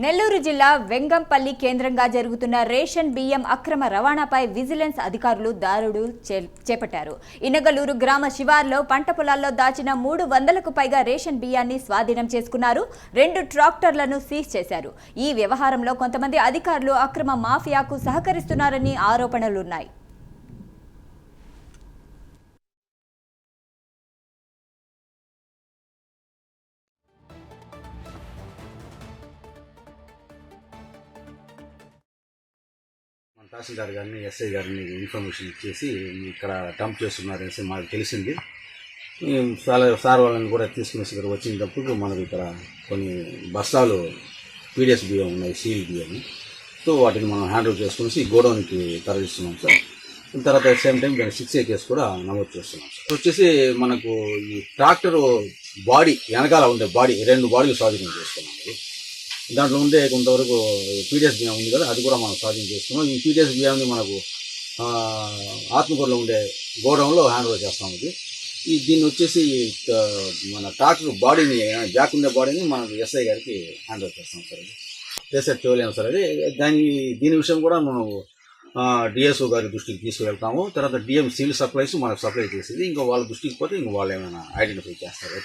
నెల్లూరు జిల్లా వెంగంపల్లి కేంద్రంగా జరుగుతున్న రేషన్ బియ్యం అక్రమ రవాణాపై విజిలెన్స్ అధికారులు దాడులు చేపట్టారు. ఇనగలూరు గ్రామ శివార్లో పంట పొలాల్లో దాచిన 300కు పైగా రేషన్ బియ్యాన్ని స్వాధీనం చేసుకున్నారు. 2 ట్రాక్టర్లను సీజ్ చేశారు. ఈ వ్యవహారంలో కొంతమంది అధికారులు అక్రమ మాఫియాకు సహకరిస్తున్నారని ఆరోపణలున్నాయి. తహసీల్దార్ గారిని ఎస్ఐ గారిని ఇన్ఫర్మేషన్ ఇచ్చేసి ఇక్కడ డంప్ చేస్తున్నారనేసి మాకు తెలిసింది. సార్ వాళ్ళని కూడా తీసుకుని ఇక్కడ వచ్చినప్పుడు మనకు ఇక్కడ కొన్ని బస్తాలు పీడిఎస్ బియ్యం ఉన్నాయి, సీల్ బియ్యం. సో వాటిని మనం హ్యాండిల్ చేసుకుని గోడౌన్కి తరలిస్తున్నాం సార్. తర్వాత సేమ్ టైం దాని 6A కేసు కూడా నమోదు చేస్తున్నాం సార్. వచ్చేసి మనకు ఈ ట్రాక్టర్ బాడీ వెనకాల ఉండే బాడీ 2 బాడీలు స్వాధీనం చేస్తున్నాం. దాంట్లో ఉండే కొంతవరకు పీడిఎస్ బియ్యం ఉంది కదా, అది కూడా మనం స్వాధీనం చేసుకున్నాం. ఈ పీడిఎస్ బియ్యాన్ని మనకు ఆత్మకూరులో ఉండే గోడౌన్లో హ్యాండ్ ఓవర్ చేస్తాం. దీన్ని వచ్చేసి మన ట్రాక్టర్ బాడీని బ్యాక్ ఉండే బాడీని మనకు ఎస్ఐ గారికి హ్యాండ్ ఓవర్ చేస్తాం సార్. రీసెర్చ్ చేయలేము సార్. అది దీని విషయం కూడా మనం డిఎస్ఓ గారి దృష్టికి తీసుకువెళ్తాము. తర్వాత డిఎం సివిల్ సప్లైస్ మనకు సప్లై చేసేది. ఇంకా వాళ్ళ దృష్టికి పోతే ఇంకా వాళ్ళు ఏమైనా ఐడెంటిఫై చేస్తారు.